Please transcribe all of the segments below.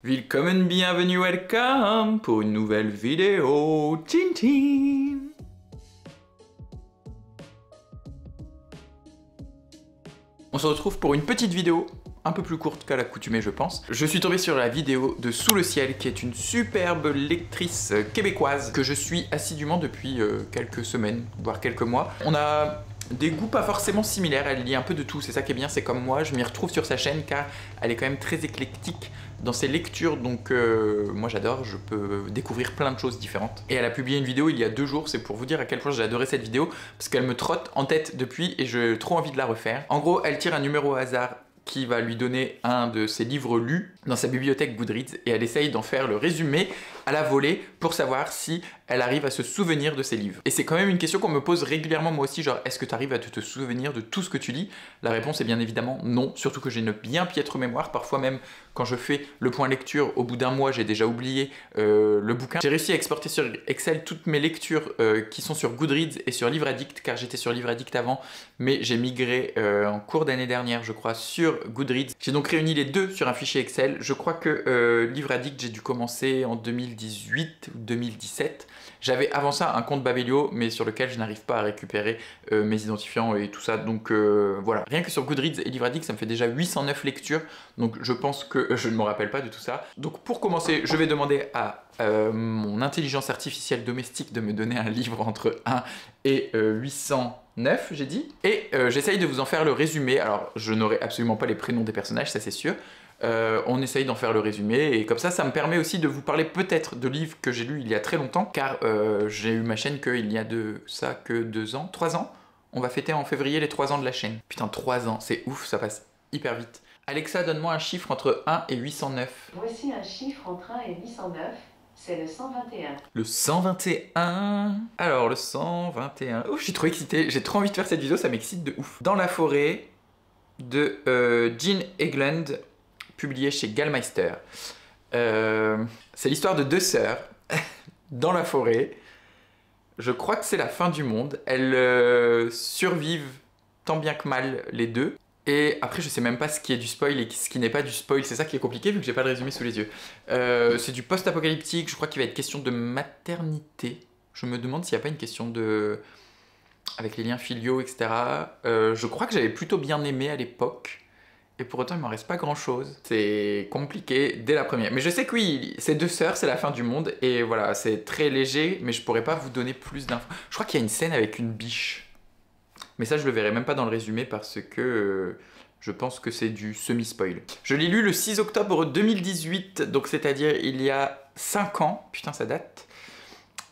Willkommen, bienvenue, welcome pour une nouvelle vidéo. Tchin tchin. On se retrouve pour une petite vidéo, un peu plus courte qu'à l'accoutumée je pense. Je suis tombé sur la vidéo de Sous le ciel, qui est une superbe lectrice québécoise que je suis assidûment depuis quelques semaines, voire quelques mois. On a des goûts pas forcément similaires, elle lit un peu de tout, c'est ça qui est bien, c'est comme moi, je m'y retrouve sur sa chaîne car elle est quand même très éclectique dans ses lectures, donc moi j'adore, je peux découvrir plein de choses différentes. Et elle a publié une vidéo il y a 2 jours, c'est pour vous dire à quel point j'ai adoré cette vidéo, parce qu'elle me trotte en tête depuis et j'ai trop envie de la refaire. En gros, elle tire un numéro au hasard qui va lui donner un de ses livres lus dans sa bibliothèque Goodreads et elle essaye d'en faire le résumé à la volée pour savoir si elle arrive à se souvenir de ses livres. Et c'est quand même une question qu'on me pose régulièrement moi aussi, genre est-ce que tu arrives à te souvenir de tout ce que tu lis? La réponse est bien évidemment non, surtout que j'ai une bien piètre mémoire, parfois même quand je fais le point lecture, au bout d'un mois j'ai déjà oublié le bouquin. J'ai réussi à exporter sur Excel toutes mes lectures qui sont sur Goodreads et sur Livre Addict, car j'étais sur Livre Addict avant, mais j'ai migré en cours d'année dernière je crois sur Goodreads. J'ai donc réuni les deux sur un fichier Excel. Je crois que Livre Addict j'ai dû commencer en 2018 ou 2017. J'avais avant ça un compte Babelio, mais sur lequel je n'arrive pas à récupérer mes identifiants et tout ça, donc voilà. Rien que sur Goodreads et Livre Addict, ça me fait déjà 809 lectures, donc je pense que je ne me rappelle pas de tout ça. Donc pour commencer, je vais demander à mon intelligence artificielle domestique de me donner un livre entre 1 et 809, j'ai dit. Et j'essaye de vous en faire le résumé. Alors, je n'aurai absolument pas les prénoms des personnages, ça c'est sûr. On essaye d'en faire le résumé et comme ça me permet aussi de vous parler peut-être de livres que j'ai lus il y a très longtemps, car j'ai eu ma chaîne qu'il y a de ça que 2 ans, 3 ans. On va fêter en février les 3 ans de la chaîne. Putain, 3 ans, c'est ouf, ça passe hyper vite. Alexa, donne-moi un chiffre entre 1 et 809. Voici un chiffre entre 1 et 809, c'est le 121. Le 121. Alors, le 121. Ouf, je suis trop excité, j'ai trop envie de faire cette vidéo, ça m'excite de ouf. Dans la forêt de Jean Egeland, publié chez Gallmeister. C'est l'histoire de 2 sœurs dans la forêt. Je crois que c'est la fin du monde. Elles survivent tant bien que mal les deux. Et après, je sais même pas ce qui est du spoil et ce qui n'est pas du spoil. C'est ça qui est compliqué vu que j'ai pas le résumé sous les yeux. C'est du post-apocalyptique. Je crois qu'il va être question de maternité. Je me demande s'il n'y a pas une question de... avec les liens filiaux, etc. Je crois que j'avais plutôt bien aimé à l'époque. Et pour autant, il m'en reste pas grand chose. C'est compliqué dès la première. Mais je sais que oui, c'est 2 sœurs, c'est la fin du monde. Et voilà, c'est très léger, mais je pourrais pas vous donner plus d'infos. Je crois qu'il y a une scène avec une biche. Mais ça, je le verrai même pas dans le résumé parce que je pense que c'est du semi-spoil. Je l'ai lu le 6 octobre 2018, donc c'est-à-dire il y a 5 ans. Putain, ça date.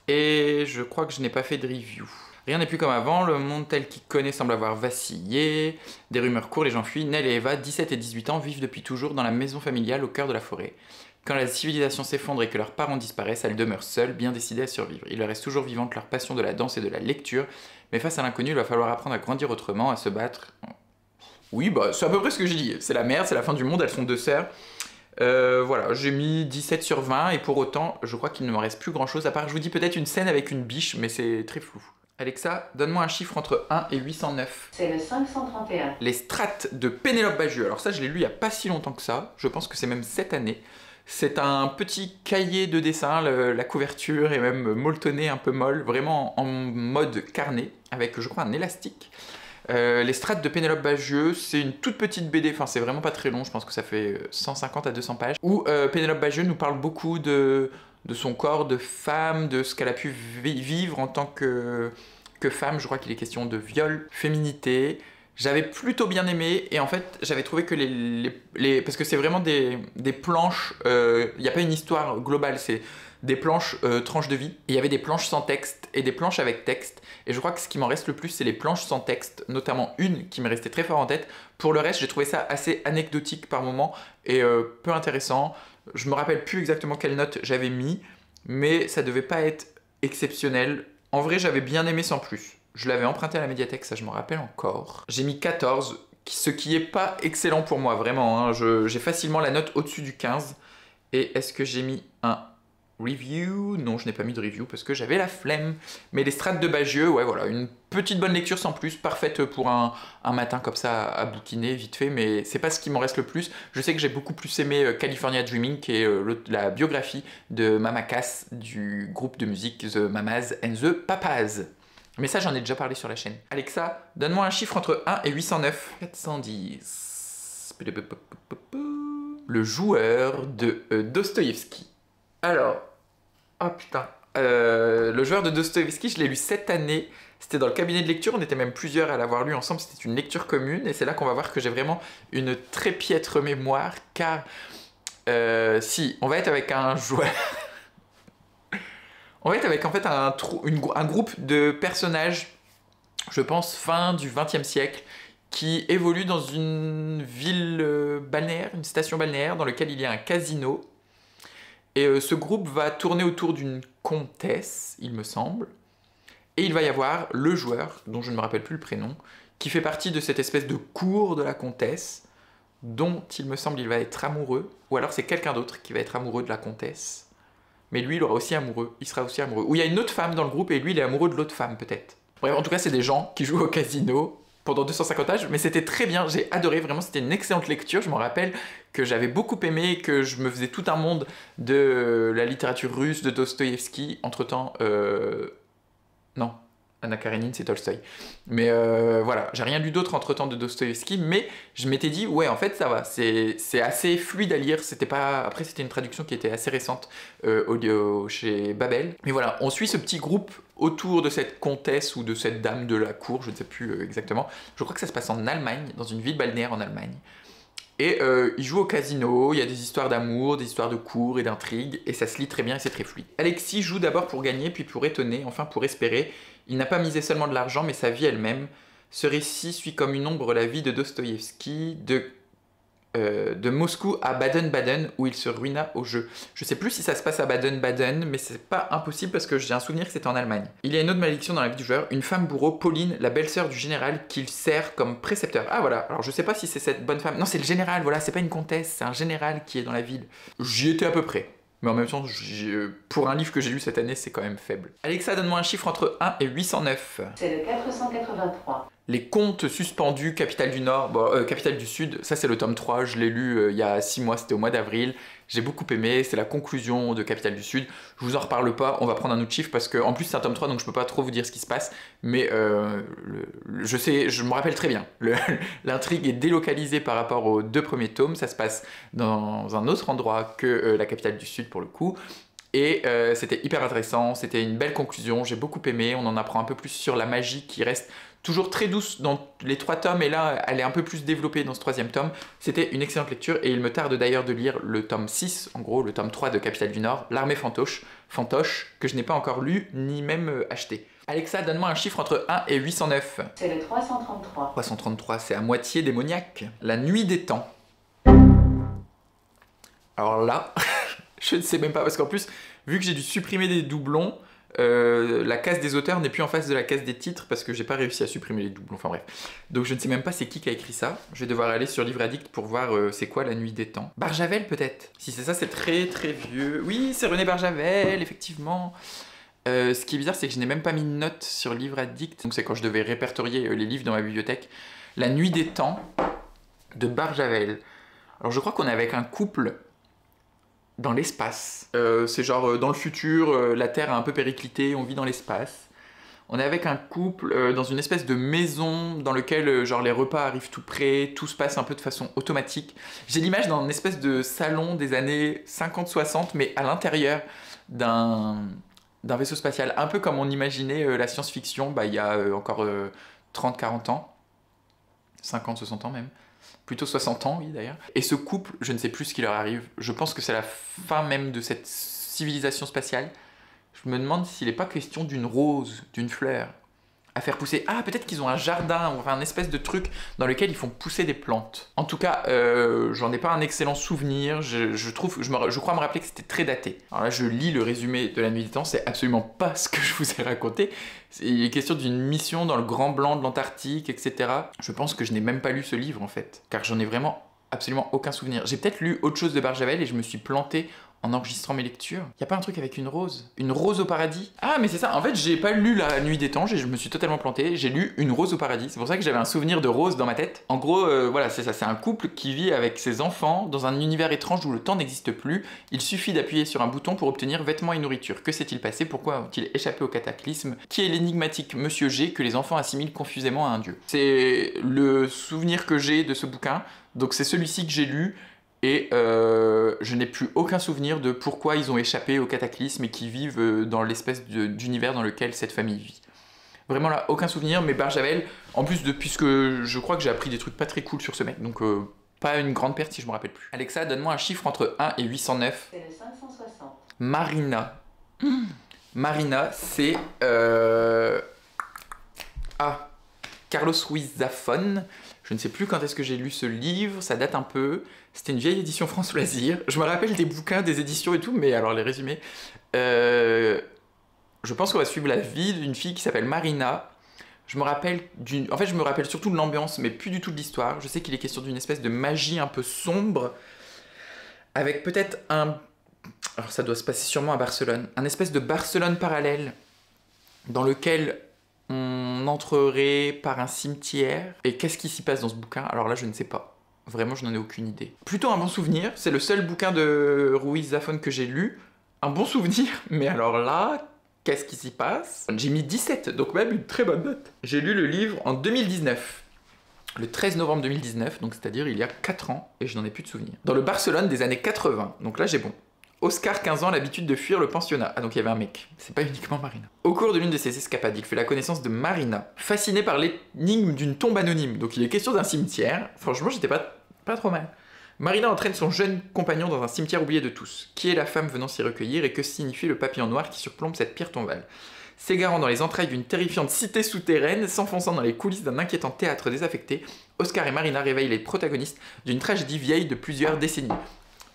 Et je crois que je n'ai pas fait de review. Rien n'est plus comme avant, le monde tel qu'il connaît semble avoir vacillé, des rumeurs courent, les gens fuient. Nell et Eva, 17 et 18 ans, vivent depuis toujours dans la maison familiale au cœur de la forêt. Quand la civilisation s'effondre et que leurs parents disparaissent, elles demeurent seules, bien décidées à survivre. Il leur reste toujours vivante leur passion de la danse et de la lecture, mais face à l'inconnu, il va falloir apprendre à grandir autrement, à se battre. Oui, bah c'est à peu près ce que j'ai dit, c'est la merde, c'est la fin du monde, elles sont 2 sœurs. Voilà, j'ai mis 17 sur 20 et pour autant, je crois qu'il ne me reste plus grand chose, à part, je vous dis peut-être une scène avec une biche, mais c'est très flou. Alexa, donne-moi un chiffre entre 1 et 809. C'est le 531. Les strates de Pénélope Bagieux. Alors ça, je l'ai lu il n'y a pas si longtemps que ça. Je pense que c'est même cette année. C'est un petit cahier de dessin. La couverture est même molletonnée, un peu molle. Vraiment en mode carnet, avec, je crois, un élastique. Les strates de Pénélope Bagieux, c'est une toute petite BD. Enfin, c'est vraiment pas très long. Je pense que ça fait 150 à 200 pages. Où Pénélope Bagieux nous parle beaucoup de son corps de femme, de ce qu'elle a pu vivre en tant que femme. Je crois qu'il est question de viol, féminité. J'avais plutôt bien aimé et en fait j'avais trouvé que parce que c'est vraiment des planches, il n'y a pas une histoire globale, c'est des planches tranches de vie. Et il y avait des planches sans texte et des planches avec texte. Et je crois que ce qui m'en reste le plus, c'est les planches sans texte, notamment une qui m'est restée très fort en tête. Pour le reste, j'ai trouvé ça assez anecdotique par moment et peu intéressant. Je me rappelle plus exactement quelle note j'avais mis, mais ça devait pas être exceptionnel. En vrai, j'avais bien aimé sans plus. Je l'avais emprunté à la médiathèque, ça je m'en rappelle encore. J'ai mis 14, ce qui est pas excellent pour moi, vraiment. Hein. J'ai facilement la note au-dessus du 15. Et est-ce que j'ai mis un Review, non, je n'ai pas mis de review parce que j'avais la flemme. Mais les strates de Bagieux, ouais, voilà, une petite bonne lecture sans plus, parfaite pour un matin comme ça à bouquiner vite fait, mais c'est pas ce qui m'en reste le plus. Je sais que j'ai beaucoup plus aimé California Dreaming, qui est la biographie de Mama Cass du groupe de musique The Mamas and the Papas. Mais ça, j'en ai déjà parlé sur la chaîne. Alexa, donne-moi un chiffre entre 1 et 809. 410. Le joueur de Dostoïevski. Alors, oh putain, le joueur de Dostoïevski, je l'ai lu cette année, c'était dans le cabinet de lecture, on était même plusieurs à l'avoir lu ensemble, c'était une lecture commune, et c'est là qu'on va voir que j'ai vraiment une très piètre mémoire, car si, on va être avec un joueur, on va être avec en fait un groupe de personnages, je pense fin du XXe siècle, qui évolue dans une ville balnéaire, une station balnéaire, dans laquelle il y a un casino. Et ce groupe va tourner autour d'une comtesse, il me semble. Et il va y avoir le joueur, dont je ne me rappelle plus le prénom, qui fait partie de cette espèce de cour de la comtesse, dont il me semble il va être amoureux. Ou alors c'est quelqu'un d'autre qui va être amoureux de la comtesse. Mais lui, il sera aussi amoureux. Ou il y a une autre femme dans le groupe et lui, il est amoureux de l'autre femme, peut-être. Bref, en tout cas, c'est des gens qui jouent au casino pendant 250 pages, mais c'était très bien, j'ai adoré, vraiment c'était une excellente lecture, je me rappelle que j'avais beaucoup aimé, que je me faisais tout un monde de la littérature russe, de Dostoïevski, entre-temps, non, Anna Karénine c'est Tolstoï, mais voilà, j'ai rien lu d'autre entre-temps de Dostoïevski, mais je m'étais dit, ouais en fait ça va, c'est assez fluide à lire, c'était pas... Après c'était une traduction qui était assez récente chez Babel, mais voilà, on suit ce petit groupe autour de cette comtesse ou de cette dame de la cour, je ne sais plus exactement. Je crois que ça se passe en Allemagne, dans une ville balnéaire en Allemagne. Et ils jouent au casino, il y a des histoires d'amour, des histoires de cour et d'intrigue, et ça se lit très bien et c'est très fluide. Alexis joue d'abord pour gagner, puis pour étonner, enfin pour espérer. Il n'a pas misé seulement de l'argent, mais sa vie elle-même. Ce récit suit comme une ombre la vie de Dostoïevski, de Moscou à Baden-Baden, où il se ruina au jeu. Je sais plus si ça se passe à Baden-Baden, mais c'est pas impossible parce que j'ai un souvenir que c'était en Allemagne. Il y a une autre malédiction dans la vie du joueur, une femme bourreau, Pauline, la belle-sœur du général, qu'il sert comme précepteur. Ah voilà, alors je sais pas si c'est cette bonne femme. Non, c'est le général, voilà, c'est pas une comtesse, c'est un général qui est dans la ville. J'y étais à peu près. Mais en même temps, pour un livre que j'ai lu cette année, c'est quand même faible. Alexa, donne-moi un chiffre entre 1 et 809. C'est le 483. Les contes suspendus, Capitale du Nord, Capitale du Sud, ça c'est le tome 3, je l'ai lu il y a 6 mois, c'était au mois d'avril. J'ai beaucoup aimé, c'est la conclusion de Capitale du Sud. Je vous en reparle pas, on va prendre un autre chiffre parce que en plus c'est un tome 3 donc je peux pas trop vous dire ce qui se passe. Mais je me rappelle très bien. L'intrigue est délocalisée par rapport aux 2 premiers tomes, ça se passe dans un autre endroit que la Capitale du Sud pour le coup. Et c'était hyper intéressant, c'était une belle conclusion, j'ai beaucoup aimé, on en apprend un peu plus sur la magie qui reste toujours très douce dans les 3 tomes, et là elle est un peu plus développée dans ce 3e tome. C'était une excellente lecture, et il me tarde d'ailleurs de lire le tome 6, en gros le tome 3 de Capitale du Nord, L'armée fantoche, que je n'ai pas encore lu, ni même acheté. Alexa, donne-moi un chiffre entre 1 et 809. C'est le 333. 333, c'est à moitié démoniaque. La nuit des temps. Alors là, je ne sais même pas, parce qu'en plus, vu que j'ai dû supprimer des doublons, la case des auteurs n'est plus en face de la case des titres parce que j'ai pas réussi à supprimer les doublons, enfin bref. Donc je ne sais même pas c'est qui a écrit ça. Je vais devoir aller sur Livre Addict pour voir c'est quoi La Nuit des Temps. Barjavel peut-être. Si c'est ça, c'est très très vieux. Oui, c'est René Barjavel, effectivement. Ce qui est bizarre, c'est que je n'ai même pas mis de note sur Livre Addict. Donc c'est quand je devais répertorier les livres dans ma bibliothèque. La Nuit des Temps de Barjavel. Alors je crois qu'on est avec un couple dans l'espace. C'est genre dans le futur, la Terre a un peu périclité, on vit dans l'espace. On est avec un couple dans une espèce de maison dans lequel genre les repas arrivent tout près, tout se passe un peu de façon automatique. J'ai l'image d'un espèce de salon des années 50-60, mais à l'intérieur d'un vaisseau spatial, un peu comme on imaginait la science-fiction il y a encore 30-40 ans, 50-60 ans même. Plutôt 60 ans, oui, d'ailleurs. Et ce couple, je ne sais plus ce qui leur arrive. Je pense que c'est la fin même de cette civilisation spatiale. Je me demande s'il n'est pas question d'une rose, d'une fleur, à faire pousser. Ah, peut-être qu'ils ont un jardin, ou enfin un espèce de truc dans lequel ils font pousser des plantes. En tout cas, j'en ai pas un excellent souvenir. Je crois me rappeler que c'était très daté. Alors là, je lis le résumé de La Nuit des Temps, c'est absolument pas ce que je vous ai raconté. Il est question d'une mission dans le Grand Blanc de l'Antarctique, etc. Je pense que je n'ai même pas lu ce livre, en fait, car j'en ai vraiment absolument aucun souvenir. J'ai peut-être lu autre chose de Barjavel et je me suis planté en enregistrant mes lectures. Y a pas un truc avec une rose? Une rose au paradis? Ah mais c'est ça, en fait j'ai pas lu La Nuit des Tanges et je me suis totalement planté, j'ai lu Une rose au paradis, c'est pour ça que j'avais un souvenir de rose dans ma tête. En gros, voilà, c'est ça, c'est un couple qui vit avec ses enfants dans un univers étrange où le temps n'existe plus, il suffit d'appuyer sur un bouton pour obtenir vêtements et nourriture. Que s'est-il passé? Pourquoi ont-ils échappé au cataclysme? Qui est l'énigmatique Monsieur G que les enfants assimilent confusément à un dieu? C'est le souvenir que j'ai de ce bouquin, donc c'est celui-ci que j'ai lu. Et je n'ai plus aucun souvenir de pourquoi ils ont échappé au cataclysme et qui vivent dans l'espèce d'univers dans lequel cette famille vit. Vraiment là, aucun souvenir, mais Barjavel, en plus puisque je crois que j'ai appris des trucs pas très cool sur ce mec, donc pas une grande perte si je me rappelle plus. Alexa, donne-moi un chiffre entre 1 et 809. C'est le 560. Marina. Marina, c'est... Ah, Carlos Ruiz Zafón. Je ne sais plus quand est-ce que j'ai lu ce livre, ça date un peu. C'était une vieille édition France Loisirs. Je me rappelle des bouquins, des éditions et tout, mais alors les résumés. Je pense qu'on va suivre la vie d'une fille qui s'appelle Marina. Je me rappelle En fait, je me rappelle surtout de l'ambiance, mais plus du tout de l'histoire. Je sais qu'il est question d'une espèce de magie un peu sombre, avec peut-être un... Alors ça doit se passer sûrement à Barcelone. Un espèce de Barcelone parallèle, dans lequel on entrerait par un cimetière. Et qu'est-ce qui s'y passe dans ce bouquin? Alors là, je ne sais pas. Vraiment, je n'en ai aucune idée. Plutôt un bon souvenir. C'est le seul bouquin de Ruiz Zafón que j'ai lu. Un bon souvenir, mais alors là, qu'est-ce qui s'y passe? J'ai mis 17, donc même une très bonne note. J'ai lu le livre en 2019. Le 13 novembre 2019, donc c'est-à-dire il y a 4 ans, et je n'en ai plus de souvenir. Dans le Barcelone des années 80, donc là j'ai bon. Oscar, 15 ans, l'habitude de fuir le pensionnat. Ah donc il y avait un mec, c'est pas uniquement Marina. Au cours de l'une de ses escapades, il fait la connaissance de Marina, fasciné par l'énigme d'une tombe anonyme. Donc il est question d'un cimetière, franchement j'étais pas trop mal. Marina entraîne son jeune compagnon dans un cimetière oublié de tous. Qui est la femme venant s'y recueillir et que signifie le papillon noir qui surplombe cette pierre tombale? S'égarant dans les entrailles d'une terrifiante cité souterraine, s'enfonçant dans les coulisses d'un inquiétant théâtre désaffecté, Oscar et Marina réveillent les protagonistes d'une tragédie vieille de plusieurs décennies.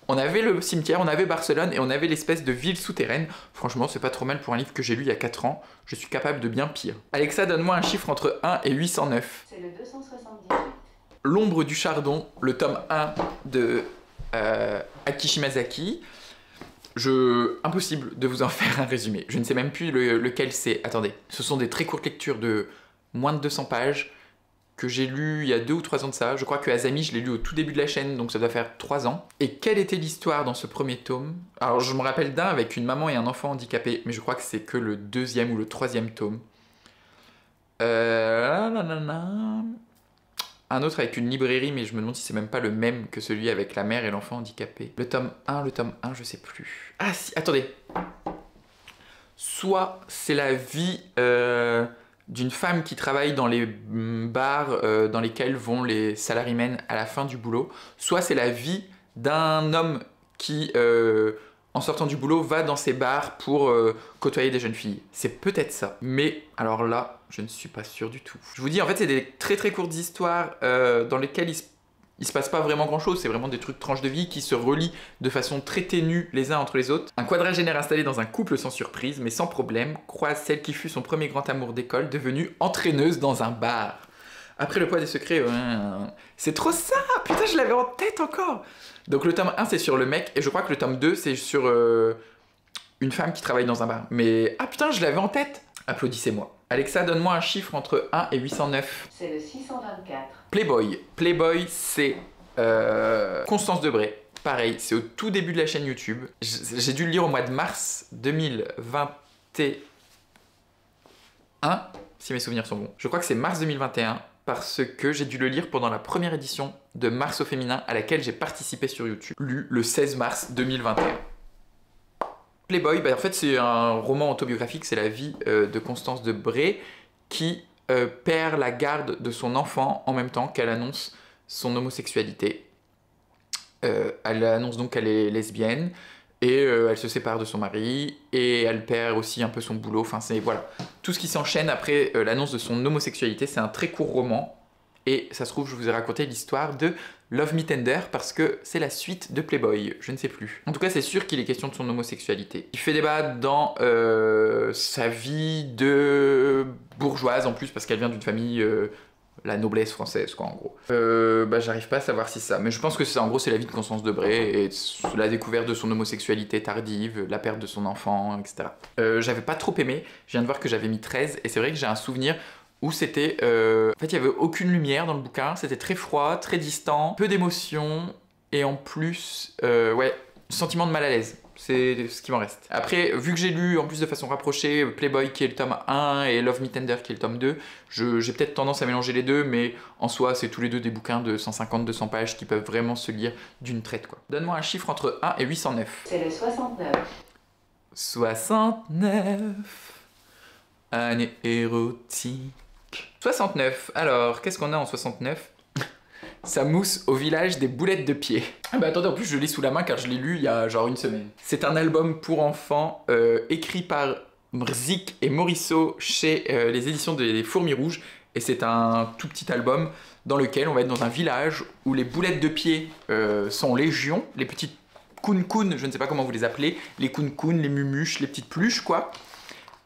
On avait le cimetière, on avait Barcelone et on avait l'espèce de ville souterraine. Franchement, c'est pas trop mal pour un livre que j'ai lu il y a 4 ans. Je suis capable de bien pire. Alexa, donne-moi un chiffre entre 1 et 809. C'est le 278. L'ombre du chardon, le tome 1 de Aki Shimazaki. Impossible de vous en faire un résumé. Je ne sais même plus lequel c'est. Attendez, ce sont des très courtes lectures de moins de 200 pages que j'ai lu il y a 2 ou 3 ans de ça. Je crois que Azami, je l'ai lu au tout début de la chaîne, donc ça doit faire 3 ans. Et quelle était l'histoire dans ce premier tome? Alors je me rappelle d'un avec une maman et un enfant handicapé, mais je crois que c'est que le 2e ou le 3e tome. Un autre avec une librairie, mais je me demande si c'est même pas le même que celui avec la mère et l'enfant handicapé. Le tome 1, je sais plus. Ah si, attendez. Soit c'est la vie d'une femme qui travaille dans les bars dans lesquels vont les salarymen à la fin du boulot, soit c'est la vie d'un homme qui, en sortant du boulot, va dans ces bars pour côtoyer des jeunes filles. C'est peut-être ça. Mais alors là, je ne suis pas sûr du tout. Je vous dis, en fait, c'est des très très courtes histoires dans lesquelles il se passe pas vraiment grand chose, c'est vraiment des trucs tranches de vie qui se relient de façon très ténue les uns entre les autres. Un quadragénaire installé dans un couple sans surprise, mais sans problème, croise celle qui fut son premier grand amour d'école, devenue entraîneuse dans un bar. Après le poids des secrets, c'est trop ça! Putain, je l'avais en tête encore! Donc le tome 1, c'est sur le mec, et je crois que le tome 2, c'est sur une femme qui travaille dans un bar. Mais, ah putain, je l'avais en tête! Applaudissez-moi. Alexa, donne-moi un chiffre entre 1 et 809. C'est le 624. Playboy. Playboy, c'est Constance Debray. Pareil, c'est au tout début de la chaîne YouTube. J'ai dû le lire au mois de mars 2021, si mes souvenirs sont bons. Je crois que c'est mars 2021, parce que j'ai dû le lire pendant la première édition de Mars au féminin à laquelle j'ai participé sur YouTube. Lu le 16 mars 2021. Playboy, en fait c'est un roman autobiographique, c'est la vie de Constance Debray qui perd la garde de son enfant en même temps qu'elle annonce son homosexualité. Elle annonce donc qu'elle est lesbienne et elle se sépare de son mari et elle perd aussi un peu son boulot. Enfin c'est voilà, tout ce qui s'enchaîne après l'annonce de son homosexualité. C'est un très court roman et ça se trouve je vous ai raconté l'histoire de Love Me Tender parce que c'est la suite de Playboy, je ne sais plus. En tout cas, c'est sûr qu'il est question de son homosexualité. Il fait débat dans sa vie de bourgeoise en plus parce qu'elle vient d'une famille la noblesse française, quoi, en gros. J'arrive pas à savoir si ça, mais je pense que c'est en gros, c'est la vie de Constance Debray et la découverte de son homosexualité tardive, la perte de son enfant, etc. J'avais pas trop aimé, je viens de voir que j'avais mis 13, et c'est vrai que j'ai un souvenir où c'était... En fait, il y avait aucune lumière dans le bouquin, c'était très froid, très distant, peu d'émotions, et en plus, ouais, sentiment de mal à l'aise. C'est ce qui m'en reste. Après, vu que j'ai lu en plus de façon rapprochée Playboy qui est le tome 1 et Love Me Tender qui est le tome 2, j'ai peut-être tendance à mélanger les deux, mais en soi, c'est tous les deux des bouquins de 150-200 pages qui peuvent vraiment se lire d'une traite, quoi. Donne-moi un chiffre entre 1 et 809. C'est le 69. 69. Année érotique. 69. Alors, qu'est-ce qu'on a en 69? Ça mousse au village des boulettes de pied. Ah bah attendez, en plus je l'ai sous la main car je l'ai lu il y a genre une semaine. C'est un album pour enfants écrit par Mrzik et Morisseau chez les éditions des Fourmis Rouges. Et c'est un tout petit album dans lequel on va être dans un village où les boulettes de pied sont légion, les petites koun-koun, je ne sais pas comment vous les appelez, les koun-koun, les mumuches, les petites pluches quoi.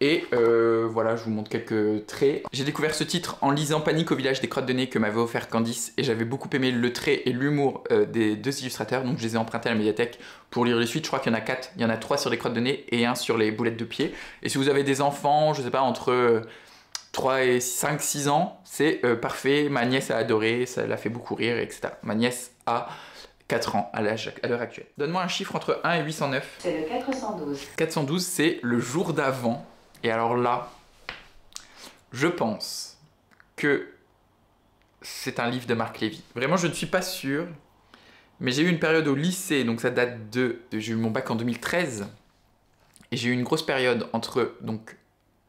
Et voilà, je vous montre quelques traits. J'ai découvert ce titre en lisant Panique au village des crottes de nez que m'avait offert Candice et j'avais beaucoup aimé le trait et l'humour des deux illustrateurs, donc je les ai empruntés à la médiathèque pour lire les suites. Je crois qu'il y en a 4, il y en a 3 sur les crottes de nez et 1 sur les boulettes de pied. Et si vous avez des enfants, je sais pas, entre 3 et 5-6 ans, c'est parfait. Ma nièce a adoré, ça l'a fait beaucoup rire, etc. Ma nièce a 4 ans à l'heure actuelle. Donne-moi un chiffre entre 1 et 809. C'est le 412. 412, c'est le jour d'avant. Et alors là, je pense que c'est un livre de Marc Lévy. Vraiment, je ne suis pas sûr, mais j'ai eu une période au lycée, donc ça date de... J'ai eu mon bac en 2013, et j'ai eu une grosse période entre donc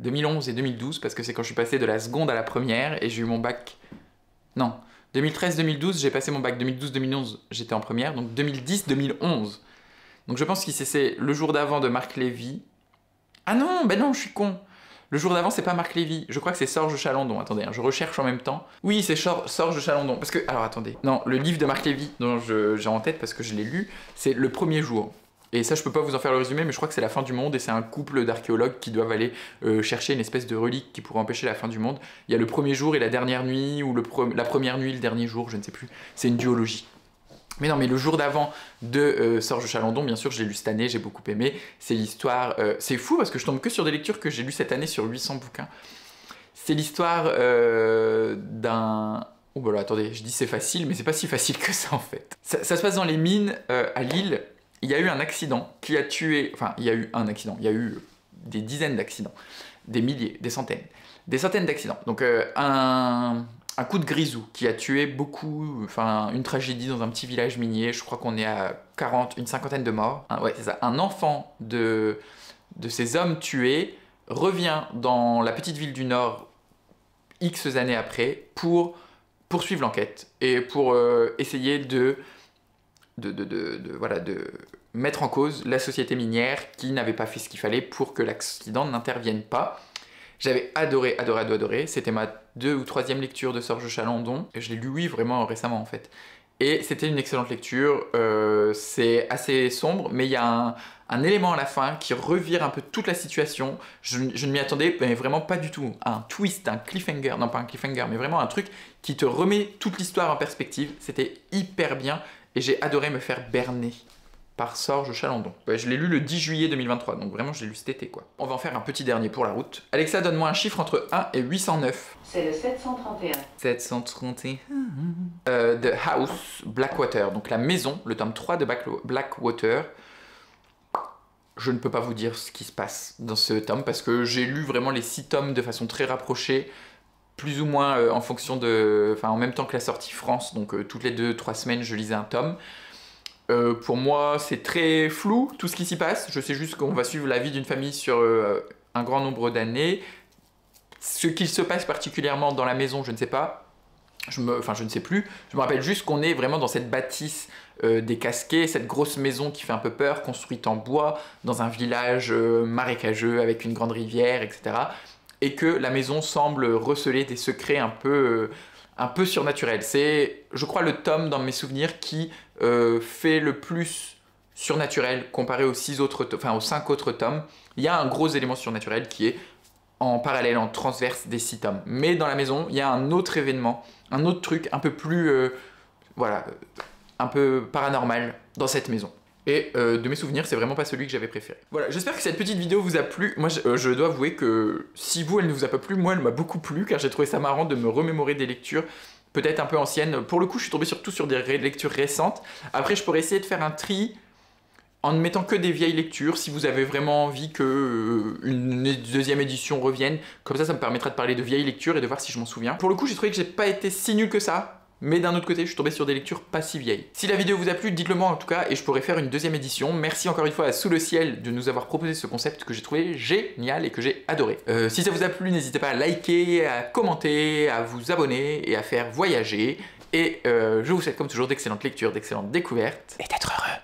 2011 et 2012, parce que c'est quand je suis passé de la seconde à la première, et j'ai eu mon bac... Non, 2013-2012, j'ai passé mon bac, 2012-2011, j'étais en première, donc 2010-2011. Donc je pense que c'est le jour d'avant de Marc Lévy. Ah non, ben non, je suis con. Le jour d'avant, c'est pas Marc Lévy. Je crois que c'est Sorge Chalandon. Attendez, hein, je recherche en même temps. Oui, c'est Sorge Chalandon. Parce que, alors attendez. Non, le livre de Marc Lévy dont j'ai en tête parce que je l'ai lu, c'est Le Premier Jour. Et ça, je peux pas vous en faire le résumé, mais je crois que c'est la fin du monde et c'est un couple d'archéologues qui doivent aller chercher une espèce de relique qui pourrait empêcher la fin du monde. Il y a le premier jour et la dernière nuit, ou la première nuit et le dernier jour, je ne sais plus. C'est une duologie. Mais non, mais le jour d'avant de Sorge Chalandon, bien sûr, je l'ai lu cette année, j'ai beaucoup aimé. C'est l'histoire... c'est fou parce que je tombe que sur des lectures que j'ai lues cette année sur 800 bouquins. C'est l'histoire d'un... Oh bah là, attendez, je dis c'est facile, mais c'est pas si facile que ça en fait. Ça se passe dans les mines à Lille. Il y a eu un accident qui a tué... Enfin, il y a eu un accident. Il y a eu des dizaines d'accidents. Des milliers, des centaines. Des centaines d'accidents. Donc un coup de grisou qui a tué beaucoup, enfin une tragédie dans un petit village minier, je crois qu'on est à une cinquantaine de morts. Ouais, c'est ça. Un enfant de ces hommes tués revient dans la petite ville du Nord X années après pour poursuivre l'enquête et pour essayer de mettre en cause la société minière qui n'avait pas fait ce qu'il fallait pour que l'accident n'intervienne pas. J'avais adoré. C'était ma 2e ou 3e lecture de Sorge Chalandon. Je l'ai lu, oui, vraiment récemment en fait. Et c'était une excellente lecture. C'est assez sombre, mais il y a un élément à la fin qui revire un peu toute la situation. Je ne m'y attendais mais vraiment pas du tout. Un twist, un cliffhanger. Non, pas un cliffhanger, mais vraiment un truc qui te remet toute l'histoire en perspective. C'était hyper bien et j'ai adoré me faire berner par Sorge Chalandon. Ouais, je l'ai lu le 10 juillet 2023, donc vraiment je l'ai lu cet été quoi. On va en faire un petit dernier pour la route. Alexa, donne-moi un chiffre entre 1 et 809. C'est le 731. 731. The House, Blackwater, donc la maison, le tome 3 de Blackwater. Je ne peux pas vous dire ce qui se passe dans ce tome parce que j'ai lu vraiment les 6 tomes de façon très rapprochée, plus ou moins en fonction de... Enfin en même temps que la sortie France, donc toutes les 2-3 semaines je lisais un tome. Pour moi, c'est très flou tout ce qui s'y passe. Je sais juste qu'on va suivre la vie d'une famille sur un grand nombre d'années. Ce qu'il se passe particulièrement dans la maison, je ne sais pas. Je ne sais plus. Je me rappelle juste qu'on est vraiment dans cette bâtisse des Casquets, cette grosse maison qui fait un peu peur, construite en bois, dans un village marécageux avec une grande rivière, etc. Et que la maison semble receler des secrets un peu surnaturels. C'est, je crois, le tome dans mes souvenirs qui fait le plus surnaturel comparé aux 5 autres tomes. Il y a un gros élément surnaturel qui est en parallèle, en transverse des 6 tomes. Mais dans la maison, il y a un autre événement, un autre truc un peu plus, voilà, un peu paranormal dans cette maison. Et de mes souvenirs, c'est vraiment pas celui que j'avais préféré. Voilà, j'espère que cette petite vidéo vous a plu. Moi, je dois avouer que si vous, elle ne vous a pas plu, moi, elle m'a beaucoup plu, car j'ai trouvé ça marrant de me remémorer des lectures, peut-être un peu anciennes. Pour le coup, je suis tombé surtout sur des lectures récentes. Après, je pourrais essayer de faire un tri en ne mettant que des vieilles lectures, si vous avez vraiment envie que une deuxième édition revienne. Comme ça me permettra de parler de vieilles lectures et de voir si je m'en souviens. Pour le coup, j'ai trouvé que j'ai pas été si nul que ça. Mais d'un autre côté, je suis tombé sur des lectures pas si vieilles. Si la vidéo vous a plu, dites-le moi en tout cas, et je pourrais faire une deuxième édition. Merci encore une fois à Sous le ciel de nous avoir proposé ce concept que j'ai trouvé génial et que j'ai adoré. Si ça vous a plu, n'hésitez pas à liker, à commenter, à vous abonner et à faire voyager. Et je vous souhaite comme toujours d'excellentes lectures, d'excellentes découvertes et d'être heureux.